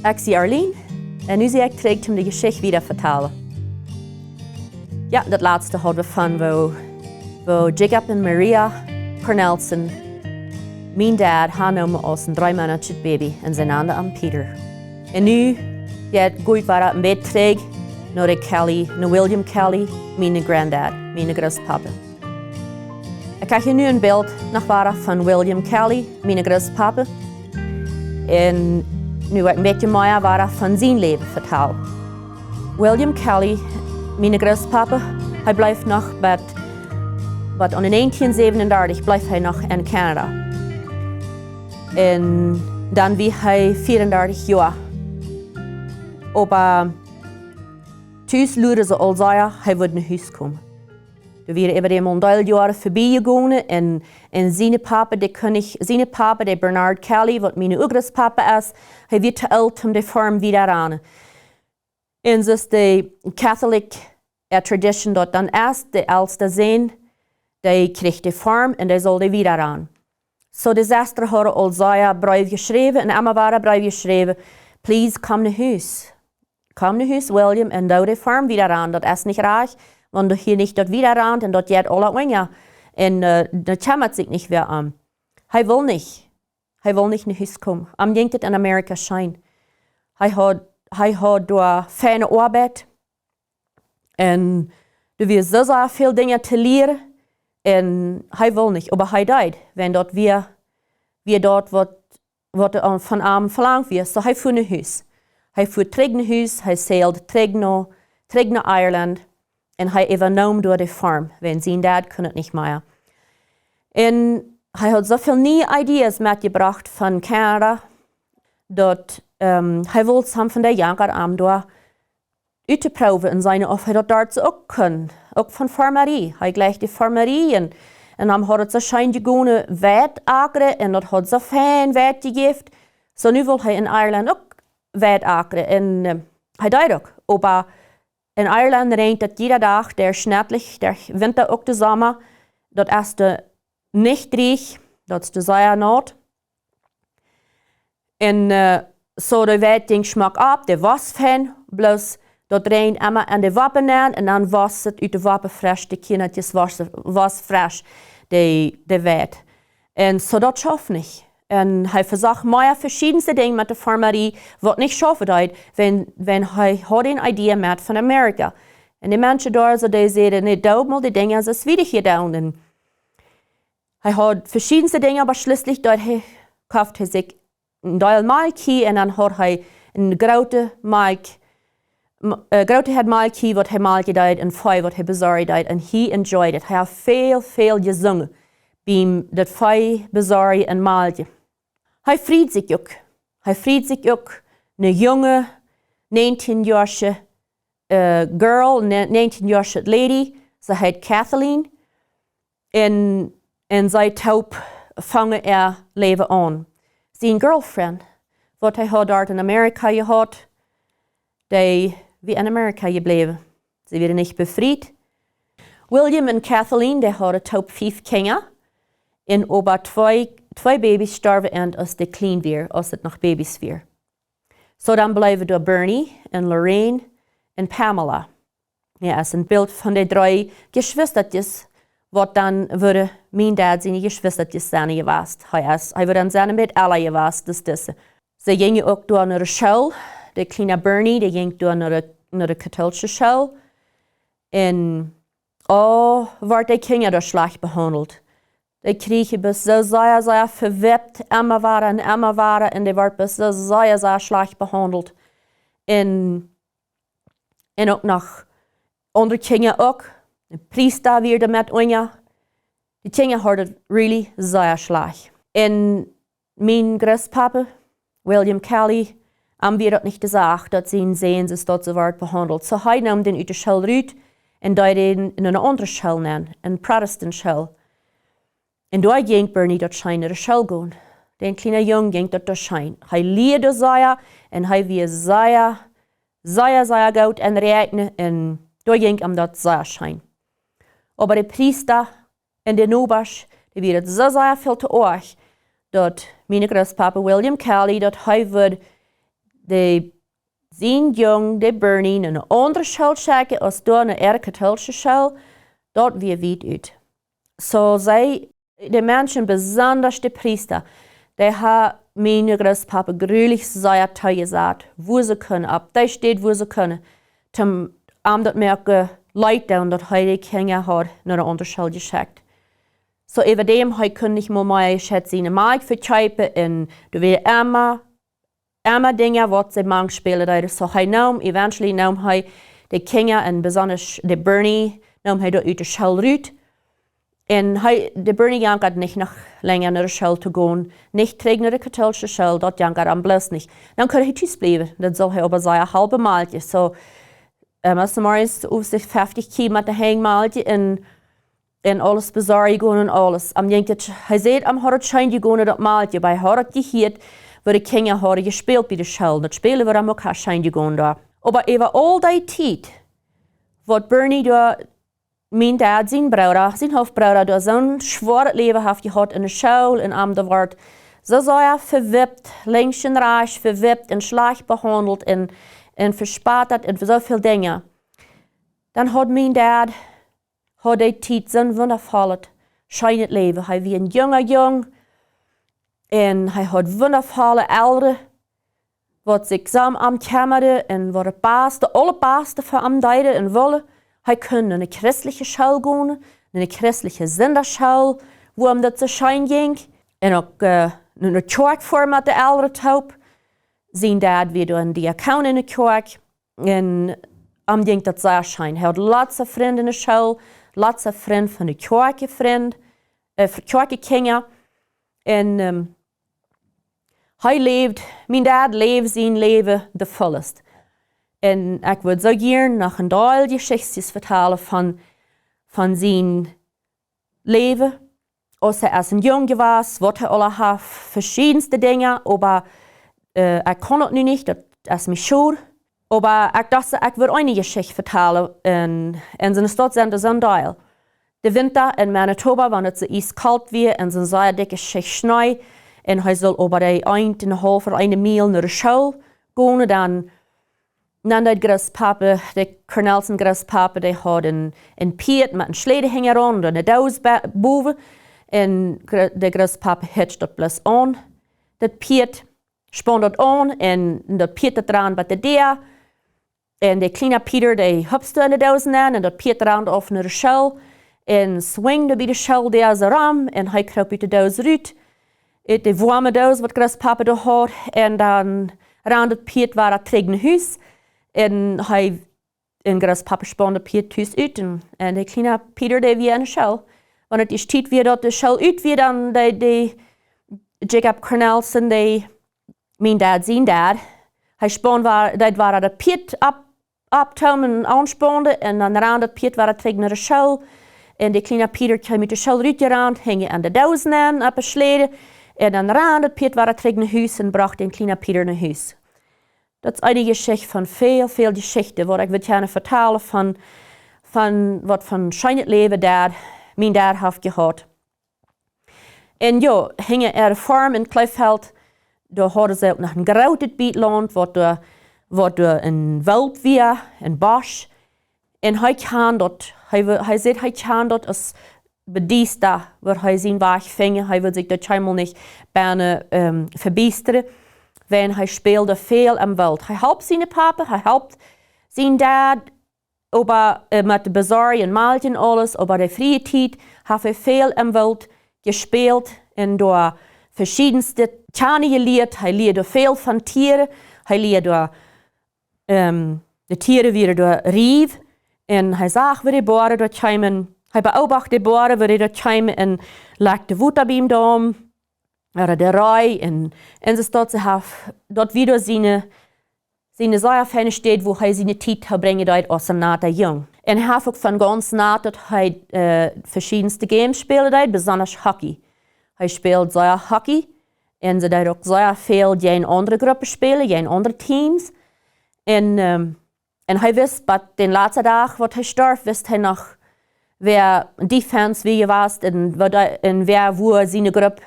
Ik zie Arlene en nu zie ik terug om de Geschicht weer vertellen. Ja, dat laatste hadden we van wo Jacob en Maria Kornelsen, mijn dad, genomen als een 3 maandje baby en zijn handen aan Peter. En nu, ja, goed waren een beetje terug naar de Kelly, naar William Kelly, mijn granddad, mijn groospapa. Ik krijg je nu een beeld nog waren van William Kelly, mijn groospapa. En nu ik een beetje meer waren van zijn leven vertel. William Kelly, mijn groospapa, hij blijft nog wat in 1937 blijft hij nog in Canada. En dan wie hij 34 jaar. Maar thuis luiden ze al zeggen, hij wil naar huis komen. Er waren even eenmaal 3 jaren voorbij gegaan en zijn papa, de Bernard Kelly, wat mijn groospapa is, hij werd te oud om de farm weer aan. En dus de katholieke traditie dat dan is, de oudste zijn, die kreeg de farm en die zal de weer aan. So de zuster hadden al zeggen, brief geschreven en Emma waren brief geschreven, please kom naar huis. Kom naar huis, William, en doe de farm weer aan. Dat is niet graag. Want du hier nicht dort wieder ran und dort geht alle Wenge. Und da kümmert sich nicht wer an. Hij wil nicht. Hij wil nicht nach Hause kommen. Am denkt het in Amerika schein. Hij had door fijne Arbeit. En du wirst so viel Dinge te leren. En hij wil nicht. Aber hij deed. Wenn dort wir dort wat van hem verlangt wird. So hij fuhr nach Hause. Hij fuhr terug naar huis. Hij zeilt terug naar Ireland. En hij overnahm door de farm, want zijn dad kon het niet meer. En hij had zoveel nieuwe ideeën meegebracht van Canada, dat hij wilde hem van de jongen aan door uit te proberen en zijn of hij dat daar ook kon. Ook van farmerie. Hij gleich de farmerie en dan had het zo schijn gewone wet akeren en dat had zo fijn wet gegeven. Zo nu wil hij in Ireland ook wet akeren en hij deed ook. Maar in Ireland regent het jede dag, der schnettlich, der winter ook de zomer. Dat is de niet dreig, dat is de zeer nood. En zo de wet ding smaakt op, de was fijn, bloos dat regent immer aan de wappen aan en dan was het uit de wappen fresh, de kindertjes was fresh, de wet. En zo dat schafft niet. En hij versucht meer verschiedenste dingen met de farmerie, wat niet schaffen deed, wenn hij had een idee met van Amerika. En die mensen daar, so die zeiden, nee, doe maar die dingen, zoals we hier doen. En hij had verschiedenste dingen, maar schließlich kauft hij zich een deel melk en dan had hij een grote melk, wat hij melk deed en vee wat hij bezorgd deed. En hij enjoyed it. Hij had veel gezongen bij dat vee bezorgen en melken. Hij vriet zich ook. Hij vriet zich ook. Een jonge, 19-jarige girl, 19-jarige lady. Ze heet Kathleen. En zij taup vangen leven aan. Zijn girlfriend, wat hij had daar in Amerika gehad, die wie in Amerika gebleven. Ze werden niet bevrijd. William en Kathleen, die hadden taup 5 kinderen. En over 2 baby's sterven als de klein weer, als het nog baby's weer. Zo dan blijven door Bernie en Lorraine en Pamela. Ja, is een beeld van de 3 geschwistertjes, wat dan worden mijn dad zijn geschwistertjes zijn geweest. Hij wordt dan zijn met alle geweest, dus deze. Ze gingen ook door naar de school. De kleine Bernie, die ging door naar de katholische school. En wordt de kinderen door slecht behandeld. Die kregen best zo zeer verwept, immer waren en die werden best zo zeer slecht behandeld. En ook nog andere kinderen ook. De priester weer met ons. Die kinderen hadden het really zeer slecht. En mijn groospapa, William Kelly, weer dat niet gezegd dat zijn zoon is dat ze werd behandeld. So hij nam den uit de school uit en deed den in een andere school nemen, een protestant school. En daar ging Bernie dat schijn naar de school gaan. Den kleine jongen ging dat schijn. Hij leerde zeer en hij was zeer goed en rekenen en daar ging hem dat zeer schijn. Maar de priester en de nobers, die werden zo zeer veel te erg, dat mijn groospapa William Kelly, dat hij die zijn jong, die Bernie, in een andere school schicken als door een katholische school, dort wie weit uit. So zij, die Menschen, besonders die Priester, die haben meine Großpapa gruwelijk sehr teuer gesagt, wo sie können, ab der steht, wo sie können, um dat merken, Leid down, dat hij die Kinder hat naar de andere school geschickt. So über dem, hij kon nicht mehr schätzen, eine Mark verkaufen, und du wirst immer Dinge, was sie mang spelen. So hij nam, eventually nam hij die Kinder, en besonders de Bernie, nam hij uit de school uit. En de Bernie jankert nicht noch länger naar de school te gaan, nicht terug naar de katholische school, dat jankert am bloß nicht. Dan kan hij thuis blijven, dat zal hij aber zijn halbe maaltje. So, als morgens op zich 50 km met de hangmaaltje en alles bezorgen gaan en alles. Am denkt hij zei, am had het schijntje gaan naar dat maaltje, bij had het geheerd, waar de kinderen hadden gespeeld bij de school. Dat spelen we dan ook haar schijntje gaan daar. Maar over al die tijd, wat Bernie daar, mijn dad, zijn hoofdbrouwer, daar zo'n zwaar leven heeft gehad in de school en am de wordt zo zeer verwipt, links en rechts verwipt en slecht behandeld en verspatterd en zoveel dingen. Dan had mijn dad die tijd zo'n wondervolle, schijnend leven. Hij was een jong en hij had wondervolle ouderen, wat zich samen aankamerden en wat het allerbeste voor hem deden en willen. Hij kon naar een christelijke school gaan, naar een christelijke zenderschool, waar hem dat zo schijn ging. En ook naar een kerk voor met de ouderen top. Zijn dad weer een diakon in de kerk. En hem ging dat zo schijn. Hij had lots of vrienden in de school, lots of vrienden van de kerkenkinderen. En mijn dad leefde zijn leven de fullest. En ik wil zo gerne nog een deel geschichtjes vertellen van zijn leven. Als hij als een jongen was, wat hij alle had, verschillende dingen. Maar ik kon het nu niet, dat is mij schuld. Maar ik dacht, ik wil een geschichte vertellen. En zijn stad zijn er zo'n deel. De winter in Manitoba, wanneer het zo ijskoud weer en zo'n zeer dikke schicht sneeuw. En hij zal over de 1,5 mijl naar de school gaan. Dan de grootpapa, de Kornelsen grootpapa, die had een piet met een sledehanger aan en een doos boven. En de grootpapa hitcht dat plus aan. Dat piet spant dat aan en dat piet dat eraan bij de deur. En de kleine Pieter, die hupste in de doos aan en dat piet eraan af naar de school. En swingde bij de school daar zo ram en hij kroop uit de doos uit. De warme doos wat grootpapa daar had. En dan rond het piet waar het terug naar huis. En grootpapa spande Piet thuis uit. En de kleine Pieter, die weer in de school. Wanneer het is tijd weer dat de school uit weer, dan de Jacob Kornelsen, mijn dad, zijn dad. Hij spande dat waar de Piet optomen en aanspande. En dan rond het Piet waar het terug naar de school. En de kleine Pieter kwam uit de school uitgerand, hing aan de dozen aan, op een slede. En dan rond het Piet waar het terug naar huis en bracht de kleine Pieter naar huis. Dat is een geschichte van veel geschichten, wat ik wil gerne vertellen van wat van schijnend leven mijn dad heeft gehad. En ja, hingen er farm in Kleefveld, daar hadden ze ook nog een groot bietland, wat een veld weer, een bos. En hij zei hij kan dat als bedienste, waar hij zijn weg ving, hij wil zich dat helemaal niet bijna verbeteren. Want hij speelde veel in veld. Hij helpt zijn papa, hij helpt zijn dad, met de bazaar en maaltje en alles. Maar de vrije tijd heeft hij veel in veld gespeeld en door verschillende tijden geleerd. Hij leerde veel van tieren. Hij leerde de tieren weer door rief. En hij zag waar de boeren door kwamen. Hij beobachtte de boeren waar door kwamen en legde voeten bij hem down. De rij en ze stond dat weer zijn zeer fijne stad waar hij zijn tijd verbrengt als een nate jong. En hij heeft ook van ganz naat dat hij verschillende games speelde, besonders hockey. Hij speelt zeer hockey en ze deed ook zeer veel in andere groepen spelen, in andere teams. En hij wist, dat de laatste dag wat hij stierf, wist hij nog wer defense wie was en wer wo seine Gruppe,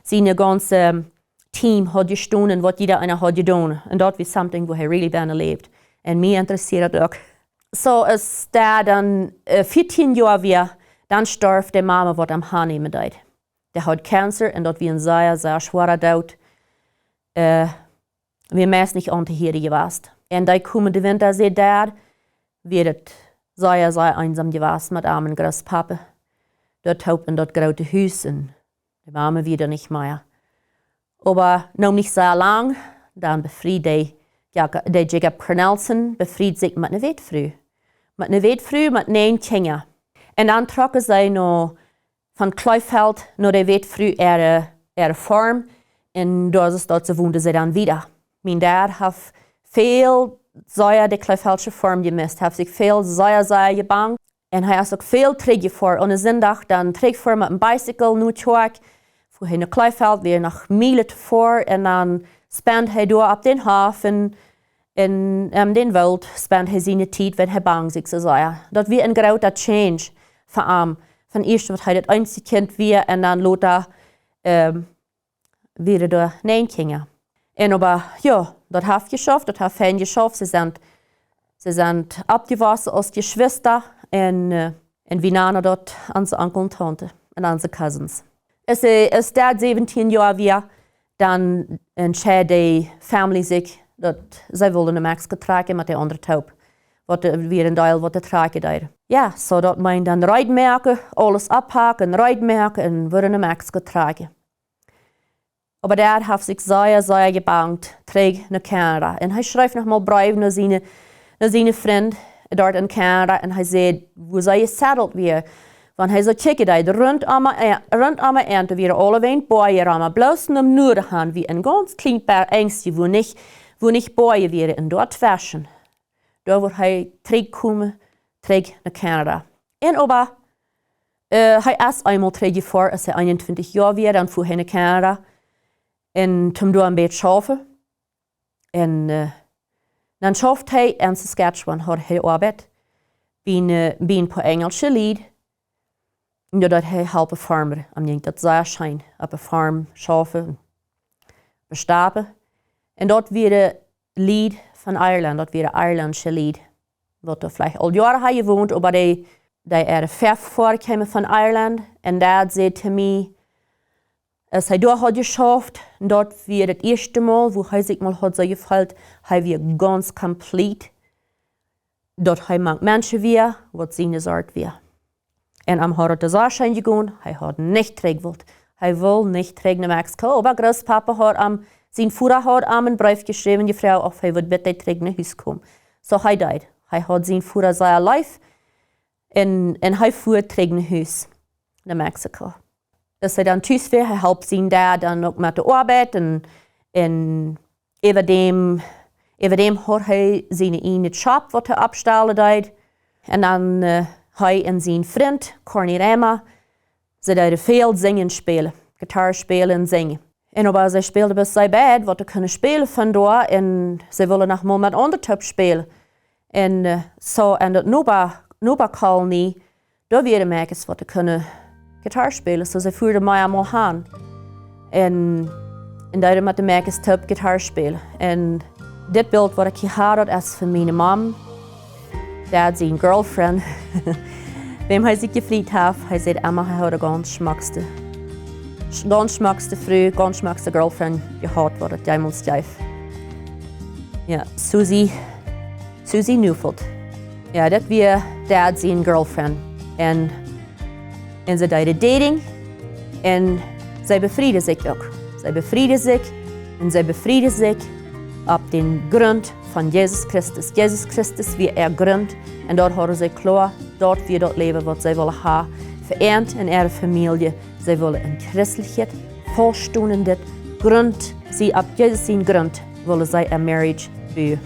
seine ganze team had gestaan en wat jeder einer had gedaan. En dat was something wo hij really bijna leeft. En mij interesseert dat ook. So is daar dan 14 jaar weer, dan starf de mama wat am aannemen deed. Die had cancer en dat wie een zeer, zeer schwere dood. Wir meist nicht an hier gewesen. Und da kommen die Winter sehr da, wird es sehr einsam gewesen mit armen Großpapa. Dort haupt in dort graute Haus und die Mama wieder nicht mehr. Aber noch nicht sehr lang, dann befriedet der Jacob Kornelsen befriedet sich mit einer Wettfrau. Mit einer Wettfrau mit 9 Kindern. Und dann trocken sie noch von Kleifeld nach der Wettfrau ihre Farm. Und dort wohnte sie dann wieder. Mein Dad hat viel Säuer der Kleifelsche Farm gemisst, hat sich viel Säuer gebankt. Und er hat auch viel Träge vor. Und Sonntag dann Träge vor mit dem Bicycle, nur Tag. Vorher nach Kleifeld, wieder nach Miele vor. Und dann spendet er dort ab den Hafen, in den Wald, spendet er seine Zeit, wenn er bang sich so sei. Das wird ein großer Change für ihn. Von erst, was er das einzige Kind war, und dann lot er wieder da 9 Kinder. Und aber, ja, das hat geschafft, das hat fein geschafft. Sie sind abgewachsen als Geschwister und wir nahmen dort unsere Onkel und Tante und unsere Cousins. Es ist da 17 Jahre wir, dann entschied die Familie sich, dass sie wollen in Mexiko tragen mit der anderen Taub. Was wir in Teil, was der tragen da. Ja, so dat meint dann Reitmerken, alles abhaken, Reitmerken und würden in Mexiko tragen. Aber der hat sich sehr gebankt, trägt nach Kanada. Und er schreibt nochmal Briefe nach seinen Freund dort in Kanada. Und er sagt, wo sei gesettelt wir? Wenn er so checken, rund am Ende wir alle wehen Bäuer haben, bloß am Norden haben wir ein ganz kleines paar Ängste, wo nicht Bäuer wären und dort waschen. Da wird er kommen, trägt nach Kanada. Und aber, er erst einmal trägt vor, als er 21 Jahre wird, dann fuhr er nach Kanada. En toen doe een beetje schaffen. En dan schaft hij in Saskatchewan, had hij arbeid. Bij paar Engelse lied. En dat hij helpen farmer. En ik dat zeer schijn. Op een farm schaffen. Bestapen. En dat weer lied van Ireland. Dat weer een Ierlandse lied. Wat er vielleicht al jaren heeft gewoond. Maar die ver voorkwamen van Ireland. En dat zei te mij. Als hij dort hat geschafft, dort war das erste Mal, wo er sich mal hat so gefällt, er war ganz komplett. Dort er mag Menschen wir, was seine Sorte wir. Und am hat er das Anschein gegangen, er hat nicht trägt. Er will nicht trägt nach Mexiko, aber Großpapa hat sein Führer hat einen Brief geschrieben, die Frau, ob er bitte trägt nach Hause kommen. So er died. Er hat sein Führer sehr live und er fuhr trägt nach Hause, nach Mexiko. Als hij dan thuis weer, hij helpt zijn daar dan ook met de arbeid en over dem had hij zijn ene shop wat hij opstellen deed. En dan hij en zijn vriend, Kornelsen, ze deden veel zingen spelen, gitaar spelen en zingen. En aber zij speelden best zij bad wat ze kunnen spelen van daar en ze willen nog maar met ondertop spelen. En dat Nova Kolonie, daar weer merken wat ze kunnen Gitarre spelen, so sie fuhren mij einmal aan. En daar met de merkens top Gitarre spelen. En dit beeld wat ik hier had, is van mijn mom. Dat zijn girlfriend. Wem hij zich gevliegt heeft, hij zei immer, hij had de ganz schmackste vrouw, ganz schmackste girlfriend gehad, wat het jemals heeft. Ja, Susie Neufeld. Ja, dat was dat zijn girlfriend. En ze deden dating en zij bevrieden zich ook. Zij bevrieden zich op de grond van Jezus Christus. Jezus Christus wie grond en daar hadden zij klaar, dort weer dat leven wat zij willen hebben. Vereend in ihre familie. Zij willen een christelijkheid, volstonden dit grond. Sie op Jezus zijn grond willen zij een marriage bouwen.